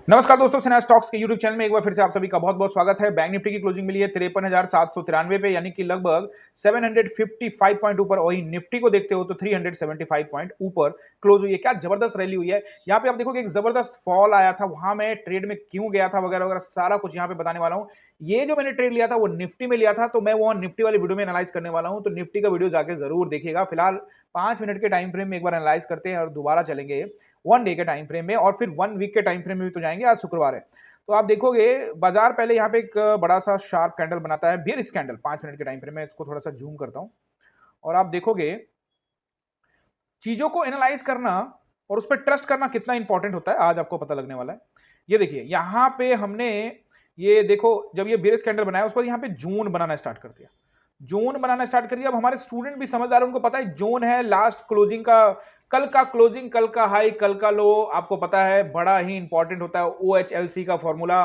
नमस्कार दोस्तों, सिन्हा स्टॉक्स के यूट्यूब चैनल में एक बार फिर से आप सभी का बहुत बहुत स्वागत है। बैंक निफ्टी की क्लोजिंग मिली है 53,793 पे, यानी कि लगभग 755 पॉइंट ऊपर। वही निफ्टी को देखते हो तो 375 पॉइंट ऊपर क्लोज हुई है। क्या जबरदस्त रैली हुई है। यहाँ पे आप देखोगे एक जबरदस्त फॉल आया था, वहां मैं ट्रेड में क्यों गया था वगैरह वगैरह सारा कुछ यहाँ पे बताने वाला हूँ। ये जो मैंने ट्रेड लिया था वो निफ्टी में लिया था, तो मैं वो निफ्टी वाली वीडियो में एनालाइज करने वाला हूँ, तो निफ्टी का वीडियो जाके जरूर देखिएगा। फिलहाल 5 मिनट के टाइम फ्रेम में एक बार एनालाइज करते हैं और दोबारा चलेंगे 1 डे के टाइम फ्रेम में, और फिर 1 वीक के टाइम फ्रेम में भी तो जाएंगे। आज शुक्रवार है, तो आप देखोगे बाजार पहले यहाँ पे एक बड़ा सा शार्प कैंडल बनाता है, बियरिश कैंडल 5 मिनट के टाइम फ्रेम में। इसको थोड़ा सा जूम करता हूं और आप देखोगे चीजों को एनालाइज करना और उस पर ट्रस्ट करना कितना इंपॉर्टेंट होता है, आज आपको पता लगने वाला है। ये देखिए यहां पे हमने, ये देखो जब ये बियरिश कैंडल बनाया उसके बाद यहाँ पे जोन बनाना स्टार्ट कर दिया। जोन बनाना स्टार्ट कर दिया। अब हमारे स्टूडेंट भी समझदार, उनको पता है जोन है लास्ट क्लोजिंग का, कल का क्लोजिंग, कल का हाई, कल का लो। आपको पता है बड़ा ही इंपॉर्टेंट होता है OHLC का फॉर्मूला।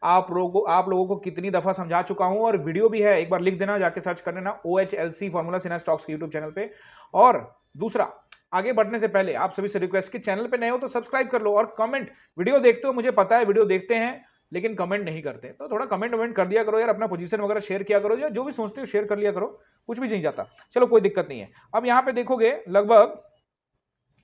आप लोगों को कितनी दफा समझा चुका हूं, और वीडियो भी है, एक बार लिख देना, जाके सर्च कर लेना OHLC फॉर्मूला सिन्हा स्टॉक्स के यूट्यूब चैनल पे। और दूसरा, आगे बढ़ने से पहले आप सभी से रिक्वेस्ट कि चैनल पे नए हो तो सब्सक्राइब कर लो, और कमेंट, वीडियो देखते हो मुझे पता है, वीडियो देखते हैं लेकिन कमेंट नहीं करते, तो थोड़ा कमेंट वमेंट कर दिया करो यार, अपना पोजीशन वगैरह शेयर किया करो, या जो भी सोचते हो शेयर कर लिया करो, कुछ भी नहीं जाता। चलो कोई दिक्कत नहीं है। अब यहां पे देखोगे लगभग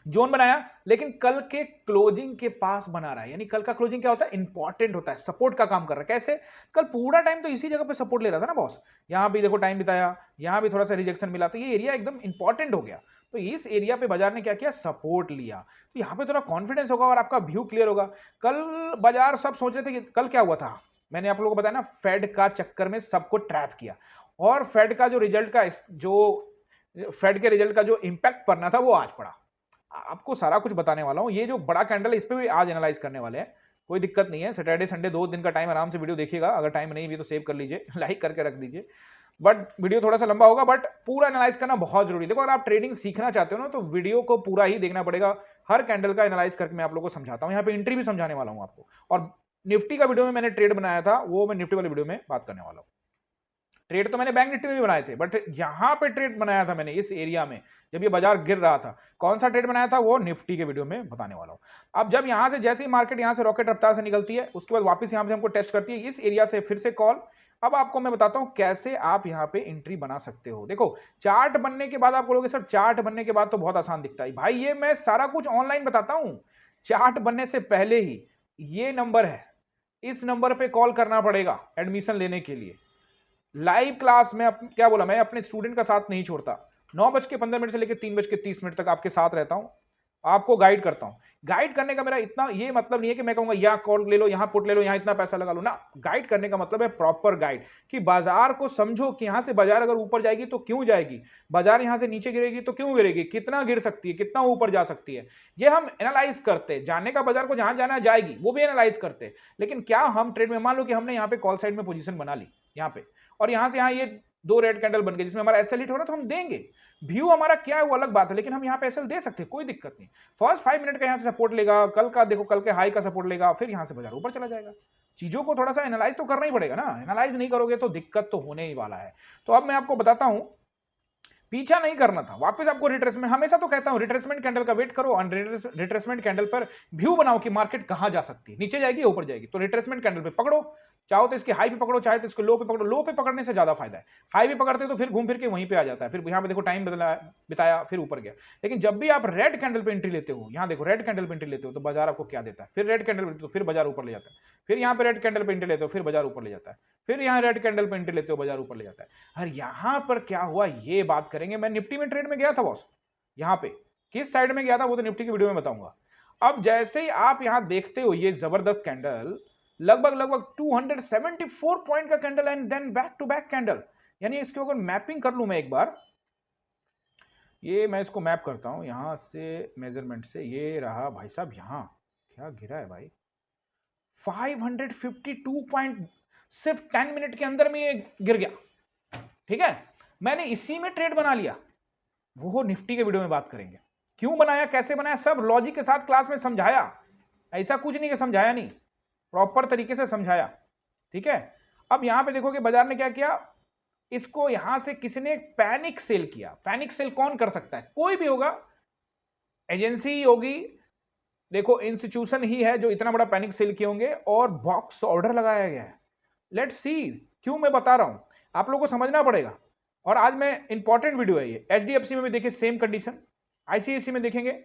जोन बनाया, लेकिन कल के क्लोजिंग के पास बना रहा है। यानी कल का क्लोजिंग क्या होता है, इंपॉर्टेंट होता है, सपोर्ट का काम कर रहा है। कैसे? कल पूरा टाइम तो इसी जगह पे सपोर्ट ले रहा था ना बॉस। यहां भी देखो टाइम बिताया, यहां भी थोड़ा सा रिजेक्शन मिला, तो ये एरिया एकदम इंपॉर्टेंट हो गया। तो इस एरिया पे बाजार ने क्या किया, सपोर्ट लिया, तो यहां पे थोड़ा कॉन्फिडेंस होगा और आपका व्यू क्लियर होगा। कल बाजार सब सोच रहे थे कि कल क्या हुआ था, मैंने आप लोगों को बताया ना, फेड का चक्कर में सबको ट्रैप किया, और फेड का जो रिजल्ट का जो फेड के रिजल्ट का जो इंपैक्ट पड़ना था वो आज पड़ा। आपको सारा कुछ बताने वाला हूं। ये जो बड़ा कैंडल है इस पे भी आज एनालाइज करने वाले हैं, कोई दिक्कत नहीं है। सैटरडे संडे 2 दिन का टाइम आराम से वीडियो देखिएगा, अगर टाइम नहीं भी तो सेव कर लीजिए लाइक करके रख दीजिए। बट वीडियो थोड़ा सा लंबा होगा, बट पूरा एनालाइज करना बहुत जरूरी है। देखो अगर आप ट्रेडिंग सीखना चाहते हो ना, तो वीडियो को पूरा ही देखना पड़ेगा। हर कैंडल का एनालाइज करके मैं आप लोगों को समझाता हूं, यहाँ पे एंट्री भी समझाने वाला हूं आपको। और निफ्टी का वीडियो में मैंने ट्रेड बनाया था, वो मैं निफ्टी वाले वीडियो में बात करने वाला हूं। ट्रेड तो मैंने बैंक निफ्टी में भी बनाए थे, बट यहां पे ट्रेड बनाया था मैंने इस एरिया में, जब ये बाजार गिर रहा था। कौन सा ट्रेड बनाया था वो निफ्टी के वीडियो में बताने वाला हूं। अब जब यहां से, जैसे ही मार्केट यहां से रॉकेट रफ्तार से निकलती है, उसके बाद वापस यहां से हमको टेस्ट करती है, इस एरिया से फिर से कॉल। अब आपको मैं बताता हूं कैसे आप यहां पे एंट्री बना सकते हो। देखो चार्ट बनने के बाद आप बोलोगे सर चार्ट बनने के बाद तो बहुत आसान दिखता है। भाई ये मैं सारा कुछ ऑनलाइन बताता हूं। चार्ट बनने से पहले ही ये नंबर है, इस नंबर पे कॉल करना पड़ेगा एडमिशन लेने के लिए। लाइव क्लास में क्या बोला, मैं अपने स्टूडेंट का साथ नहीं छोड़ता। 9:15 से लेकर 3:30 तक आपके साथ रहता हूं, आपको गाइड करता हूं। गाइड करने का मेरा इतना ये मतलब नहीं है कि मैं कहूंगा यहाँ कॉल ले लो, यहाँ पुट ले लो, यहाँ इतना पैसा लगा लो ना। गाइड करने का मतलब है प्रॉपर गाइड, कि बाजार को समझो कि यहां से बाजार अगर ऊपर जाएगी तो क्यों जाएगी, बाजार यहां से नीचे गिरेगी तो क्यों गिरेगी, कितना गिर सकती है, कितना ऊपर जा सकती है, ये हम एनालाइज करते हैं। जाने का बाजार को जहां जाना जाएगी वो भी एनालाइज करते हैं। लेकिन क्या हम ट्रेड में, मान लो कि हमने यहाँ पे कॉल साइड में पोजीशन बना ली यहाँ पे, और यहां से यहां ये 2 रेड कैंडल बन गए जिसमें हमारा एसएल हिट हो रहा है, तो हम देंगे। व्यू हमारा क्या है वो अलग बात है, लेकिन हम यहां पे एसएल दे सकते हैं, कोई दिक्कत नहीं। फर्स्ट 5 मिनट का यहां से सपोर्ट लेगा, कल का देखो कल के हाई का सपोर्ट लेगा, फिर यहां से बाजार ऊपर चला जाएगा। चीजों को थोड़ा सा एनालाइज तो करना ही पड़ेगा ना, एनालाइज नहीं करोगे तो दिक्कत तो होने ही वाला है। तो अब मैं आपको बताता हूं, पीछा नहीं करना था, वापस आपको रिट्रेसमेंट, हमेशा तो कहता हूं रिट्रेसमेंट कैंडल का वेट करो, और रिट्रेसमेंट कैंडल पर व्यू बनाओ कि मार्केट कहां जा सकती है, नीचे जाएगी या ऊपर जाएगी। तो रिट्रेसमेंट कैंडल पे पकड़ो, चाहो तो इसके हाई पे पकड़ो, चाहे तो इसको लो पे पकड़ो। लो पे पकड़ने से ज्यादा फायदा है, हाई पे पकड़ते तो फिर घूम फिर के वहीं पे आ जाता है, फिर यहां पे देखो टाइम बिताया फिर ऊपर गया। लेकिन जब भी आप रेड कैंडल पे एंट्री लेते हो, यहां देखो रेड कैंडल पे एंट्री लेते हो, तो बाजार आपको क्या देता है, फिर रेड कैंडल पे तो फिर बाजार ऊपर ले जाता है, फिर यहां पे रेड कैंडल पे एंट्री लेते हो, फिर बाजार ऊपर ले जाता है, फिर यहां रेड कैंडल पे एंट्री लेते हो, बाजार ऊपर ले जाता है। और यहां पर क्या हुआ ये बात करेंगे। मैं निफ्टी में ट्रेड में गया था बॉस, यहां पे किस साइड में गया था वो तो निफ्टी की वीडियो में बताऊंगा। अब जैसे ही आप यहां देखते हो ये जबरदस्त कैंडल, लगभग लगभग 274 पॉइंट का candle, and then back to back candle. यानी इसके अगर मैपिंग कर लूं मैं एक बार, ये मैं इसको मैप करता हूं यहां से मेजरमेंट से, ये रहा भाई साहब, यहां क्या गिरा है भाई, 552 पॉइंट सिर्फ 10 मिनट के अंदर में ये गिर गया। ठीक है, मैंने इसी में ट्रेड बना लिया। वो निफ्टी के वीडियो में बात करेंगे, क्यों बनाया, कैसे बनाया, सब लॉजिक के साथ क्लास में समझाया। ऐसा कुछ नहीं कि समझाया नहीं, प्रॉपर तरीके से समझाया। ठीक है, अब यहां पे देखोगे बाजार ने क्या किया, इसको यहां से किसी ने पैनिक सेल किया। पैनिक सेल कौन कर सकता है, कोई भी होगा, एजेंसी होगी, देखो इंस्टीट्यूशन ही है जो इतना बड़ा पैनिक सेल किए होंगे और बॉक्स ऑर्डर लगाया गया है। लेट्स सी, क्यों मैं बता रहा हूं, आप लोगों को समझना पड़ेगा। और आज मैं इंपॉर्टेंट वीडियो है ये। एचडीएफसी में भी देखिए सेम कंडीशन, आईसीआईसी में देखेंगे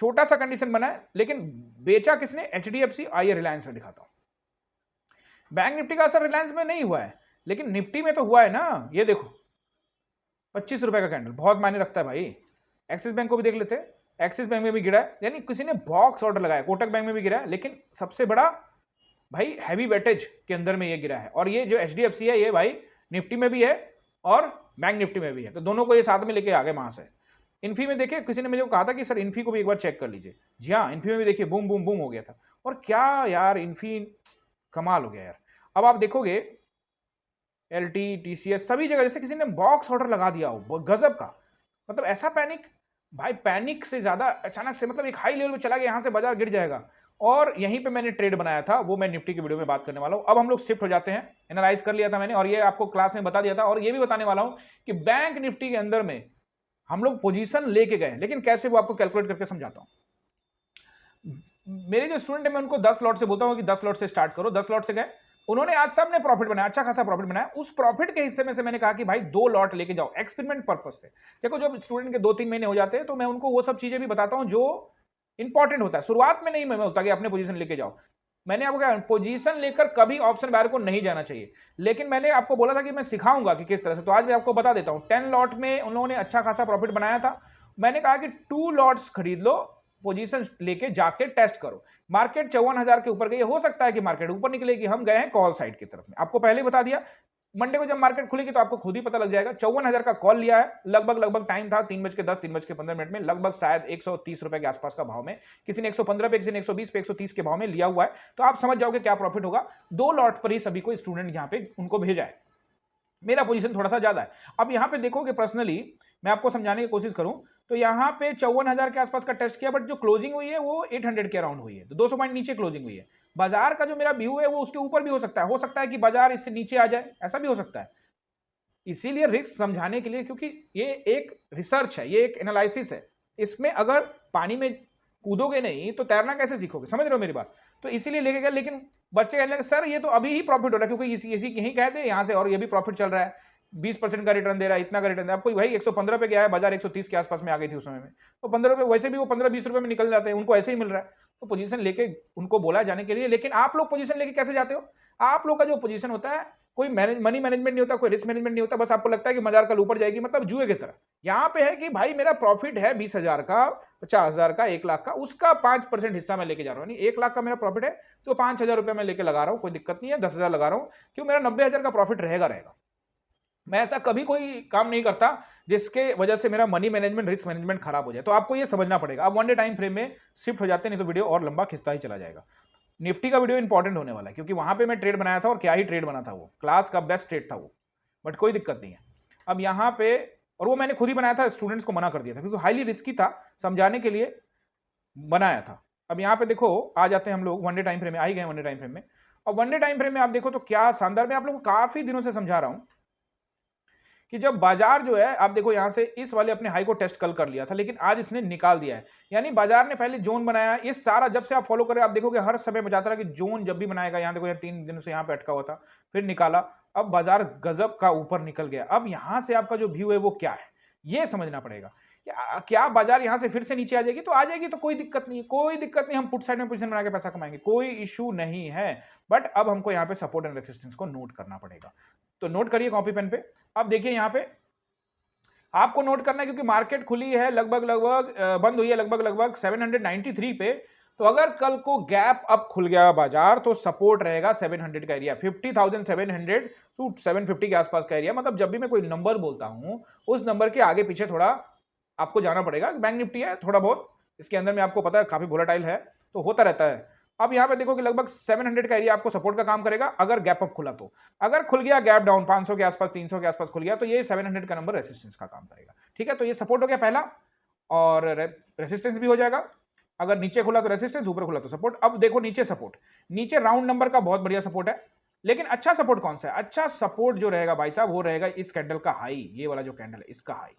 छोटा सा कंडीशन बना है, लेकिन बेचा किसने? एचडीएफसी। आइए रिलायंस में दिखाता हूं। बैंक निफ्टी का असर रिलायंस में नहीं हुआ है, लेकिन निफ्टी में तो हुआ है ना। ये देखो 25 रुपए का कैंडल बहुत मायने रखता है भाई। एक्सिस बैंक को भी देख लेते हैं, एक्सिस बैंक में भी गिरा है, यानी किसी ने बॉक्स ऑर्डर लगाया। कोटक बैंक में भी गिरा है, लेकिन सबसे बड़ा भाई हैवी वेटेज के अंदर में ये गिरा है। और ये जो एचडीएफसी है ये भाई निफ्टी में भी है और बैंक निफ्टी में भी है, तो दोनों को ये साथ में लेके आ गए वहां से। इन्फी में देखिए, किसी ने मुझे कहा था कि सर इन्फी को भी एक बार चेक कर लीजिए। जी हाँ, इन्फी में भी देखिए बूम बूम बूम हो गया था। और क्या यार, इन्फी कमाल हो गया यार। अब आप देखोगे एलटी, टीसीएस सभी जगह जैसे किसी ने बॉक्स ऑर्डर लगा दिया हो, गजब का। मतलब ऐसा पैनिक, भाई पैनिक से ज्यादा अचानक से, मतलब एक हाई लेवल पे चला गया, यहां से बाजार गिर जाएगा। और यहीं पे मैंने ट्रेड बनाया था, वो मैं निफ्टी की वीडियो में बात करने वाला हूं। अब हम लोग शिफ्ट हो जाते हैं, एनालाइज कर लिया था मैंने और ये आपको क्लास में बता दिया था, और ये भी बताने वाला हूं कि बैंक निफ्टी के अंदर में हम लोग पोजीशन लेके गए, लेकिन कैसे वो आपको कैलकुलेट करके समझाता हूं। मेरे जो स्टूडेंट है मैं उनको 10 लॉट से बोलता हूं कि 10 लॉट से स्टार्ट करो। 10 लॉट से गए, उन्होंने आज सबने प्रॉफिट बनाया, अच्छा खासा प्रॉफिट बनाया। उस प्रॉफिट के हिस्से में से मैंने कहा कि भाई 2 लॉट लेके जाओ एक्सपेरिमेंट पर्पस से। देखो जब स्टूडेंट के 2-3 महीने हो जाते हैं तो मैं उनको वो सब चीजें भी बताता हूं जो इंपॉर्टेंट होता है। शुरुआत में नहीं मैं होता कि अपने पोजीशन लेके जाओ। मैंने आपको क्या, पोजीशन लेकर कभी ऑप्शन बायर को नहीं जाना चाहिए, लेकिन मैंने आपको बोला था कि मैं सिखाऊंगा कि किस तरह से। तो आज मैं आपको बता देता हूं। 10 लॉट में उन्होंने अच्छा खासा प्रॉफिट बनाया था। मैंने कहा कि 2 लॉट्स खरीद लो, पोजीशन लेके जाके टेस्ट करो। मार्केट 54,000 के ऊपर गई, हो सकता है कि मार्केट ऊपर निकलेगी। हम गए हैं कॉल साइड की तरफ में, आपको पहले ही बता दिया। मंडे को जब मार्केट खुलेगी तो आपको खुद ही पता लग जाएगा। 54,000 का कॉल लिया है, लगभग टाइम था 3:10 3:15 में, लगभग शायद 130 रुपए के आसपास का भाव में। किसी ने 115 पे, किसी ने 120 पे, 130 के भाव में लिया हुआ है। तो आप समझ जाओगे क्या प्रॉफिट होगा। 2 लॉट पर ही सभी को स्टूडेंट यहां पे उनको भेजा है। मेरा पोजीशन थोड़ा सा ज्यादा है। अब यहां पे देखोगे, पर्सनली मैं आपको समझाने की कोशिश करूं तो यहां पे 54,000 के आसपास का टेस्ट किया, बट जो क्लोजिंग हुई है वो 800 के अराउंड हुई है, तो 200 पॉइंट नीचे क्लोजिंग हुई है। बाजार का जो मेरा व्यू है वो उसके ऊपर भी हो सकता है कि बाजार इससे नीचे आ जाए, ऐसा भी हो सकता है। इसीलिए रिस्क समझाने के लिए, क्योंकि ये एक रिसर्च है, ये एक एनालिसिस है। इसमें अगर पानी में कूदोगे नहीं तो तैरना कैसे सीखोगे, समझ रहे हो मेरी बात। तो इसीलिए लेके गए, लेकिन बच्चे कहने लगे सर ये तो अभी ही प्रॉफिट हो रहा है, क्योंकि इसी यही कहते हैं यहां से, और ये भी प्रॉफिट चल रहा है, 20% का रिटर्न दे रहा है, इतना का रिटर्न दे रहा है। आपको भाई 115 पे गया है, बाजार 130 के आसपास में आ गई थी उस समय में, तो 15 रुपए वैसे भी वो 15-20 रुपए में निकल जाते हैं, उनको ऐसे ही मिल रहा है। तो पोजीशन लेके उनको बोला जाने के लिए। लेकिन आप लोग पोजीशन लेके कैसे जाते हो? आप लोग का जो पोजीशन होता है, कोई मनी मैनेजमेंट नहीं होता, कोई रिस्क मैनेजमेंट नहीं होता, बस आपको लगता है कि बाजार कल ऊपर जाएगी, मतलब जुए की तरह। यहां पे है कि भाई मेरा प्रॉफिट है 20,000 का, 50,000 का, 1 लाख का, उसका 5% हिस्सा मैं लेके जा रहा हूं। 1 लाख का मेरा प्रॉफिट है तो 5,000 रुपए मैं लेके लगा रहा हूं, कोई दिक्कत नहीं है। 10,000 लगा रहा हूं, क्यों, मेरा 90,000 का प्रॉफिट रहेगा। मैं ऐसा कभी कोई काम नहीं करता जिसके वजह से मेरा मनी मैनेजमेंट, रिस्क मैनेजमेंट खराब हो जाए। तो आपको ये समझना पड़ेगा। अब 1 डे टाइम फ्रेम में शिफ्ट हो जाते हैं, नहीं तो वीडियो और लंबा खिंचता ही चला जाएगा। निफ्टी का वीडियो इंपॉर्टेंट होने वाला है, क्योंकि वहां पे मैं ट्रेड बनाया था और क्या ही ट्रेड बना था, वो क्लास का बेस्ट ट्रेड था वो, बट कोई दिक्कत नहीं है। अब यहां पे, और वो मैंने खुद ही बनाया था, स्टूडेंट्स को मना कर दिया था क्योंकि हाईली रिस्की था, समझाने के लिए बनाया था। अब यहां पे देखो, आ जाते हैं हम लोग 1 डे टाइम फ्रेम में, आ ही गए 1 डे टाइम फ्रेम में। और 1 डे टाइम फ्रेम में आप देखो तो क्या शानदार, मैं आप लोगों को काफी दिनों से समझा रहा हूं कि जब बाजार जो है, आप देखो यहां से इस वाले अपने हाई को टेस्ट कल कर लिया था, लेकिन आज इसने निकाल दिया है। यानी बाजार ने पहले जोन बनाया, ये सारा जब से आप फॉलो करें आप देखोगे हर समय बचाता रहा कि जोन जब भी बनाएगा, यहां देखो, 3 दिनों से यहां पे अटका हुआ था, फिर निकाला। अब बाजार गजब का ऊपर निकल गया। अब यहां से आपका जो व्यू है वो क्या है, ये समझना पड़ेगा। क्या बाजार यहां से फिर से नीचे आ जाएगी? तो आ जाएगी, तो कोई दिक्कत नहीं है, कोई दिक्कत नहीं, हम पुट साइड में पोजीशन बना के पैसा कमाएंगे, कोई इशू नहीं है। बट अब हमको यहाँ पे सपोर्ट एंड रेसिस्टेंस को नोट करना पड़ेगा। तो नोट करिए कॉपी पेन पे। अब देखिए यहाँ पे आपको नोट करना है, क्योंकि मार्केट खुली है बंद हुई है लगभग 793 पे। तो अगर कल को गैप अप खुल गया बाजार तो सपोर्ट रहेगा 700 का एरिया, 50,700 टू 750 के आसपास का एरिया। मतलब जब भी मैं कोई नंबर बोलता हूं उस नंबर के आगे पीछे थोड़ा आपको जाना पड़ेगा। बैंक निफ्टी है थोड़ा बहुत, इसके अंदर में आपको पता है काफी वोलेटाइल है, तो होता रहता है। अब यहां पे देखो कि लगभग 700 का एरिया आपको सपोर्ट का काम करेगा अगर गैप अप खुला। तो अगर खुल गया गैप डाउन 500 के आसपास, 300 के आसपास खुल गया, तो ये 700 का नंबर रेसिस्टेंस का काम करेगा। ठीक है, तो ये सपोर्ट हो गया पहला, और रेसिस्टेंस भी हो जाएगा। अगर नीचे खुला तो रेसिस्टेंस, ऊपर खुला तो सपोर्ट। अब देखो नीचे सपोर्ट, नीचे राउंड नंबर का बहुत बढ़िया सपोर्ट है। लेकिन अच्छा सपोर्ट कौन सा है? अच्छा सपोर्ट जो रहेगा भाई साहब, वो रहेगा इस कैंडल का हाई, ये वाला जो कैंडल है इसका हाई,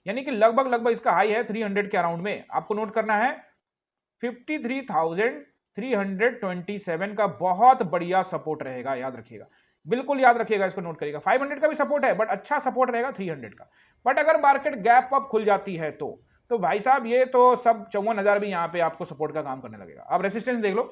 यानी कि लगभग इसका हाई है 300 के अराउंड में। आपको नोट करना है 53,327 का बहुत बढ़िया सपोर्ट रहेगा, याद रखिएगा, बिल्कुल याद रखिएगा, इसको नोट करिएगा। 500 का भी सपोर्ट है बट अच्छा सपोर्ट रहेगा 300 का। बट अगर मार्केट गैप अप खुल जाती है तो भाई साहब ये तो सब 54,000 भी यहां पे आपको सपोर्ट का काम करने लगेगा। अब रेसिस्टेंस देख लो,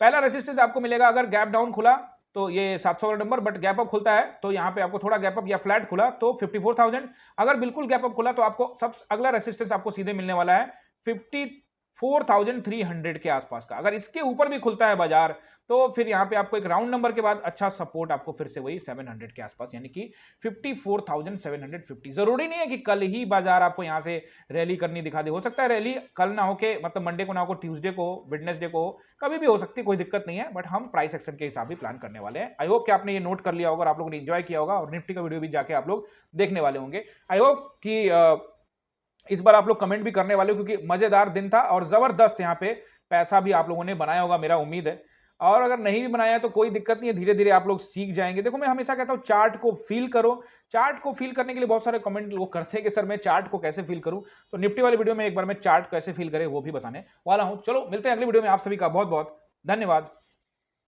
पहला रेसिस्टेंस आपको मिलेगा अगर गैप डाउन खुला तो ये 700 वाला नंबर, बट गैप अप खुलता है तो यहां पे आपको थोड़ा गैप अप या फ्लैट खुला तो 54,000। अगर बिल्कुल गैप अप खुला तो आपको सब अगला रेसिस्टेंस आपको सीधे मिलने वाला है 54,300 के आसपास का। अगर इसके ऊपर भी खुलता है बाजार तो फिर यहां पे आपको एक राउंड नंबर के बाद अच्छा सपोर्ट आपको फिर से वही 700 के आसपास, यानी कि 54,750। जरूरी नहीं है कि कल ही बाजार आपको यहां से रैली करनी दिखा दे, हो सकता है रैली कल ना हो के मतलब मंडे को ना हो, ट्यूसडे को, वेडनेसडे को, कभी भी हो सकती है, कोई दिक्कत नहीं है। बट हम प्राइस एक्शन के हिसाब भी प्लान करने वाले हैं। आई होप कि आपने ये नोट कर लिया होगा और आप लोगों ने एंजॉय किया होगा और निफ्टी का वीडियो भी जाके आप लोग देखने वाले होंगे। आई होप कि इस बार आप लोग कमेंट भी करने वाले हो क्योंकि मजेदार दिन था और जबरदस्त यहाँ पे पैसा भी आप लोगों ने बनाया होगा, मेरा उम्मीद है। और अगर नहीं भी बनाया है तो कोई दिक्कत नहीं है, धीरे धीरे आप लोग सीख जाएंगे। देखो मैं हमेशा कहता हूं चार्ट को फील करो। चार्ट को फील करने के लिए बहुत सारे कमेंट लोग करते हैं कि सर मैं चार्ट को कैसे फील करूं, तो निफ्टी वाली वीडियो में एक बार मैं चार्ट कैसे फील करें वो भी बताने वाला हूं। चलो मिलते हैं अगली वीडियो में, आप सभी का बहुत बहुत धन्यवाद।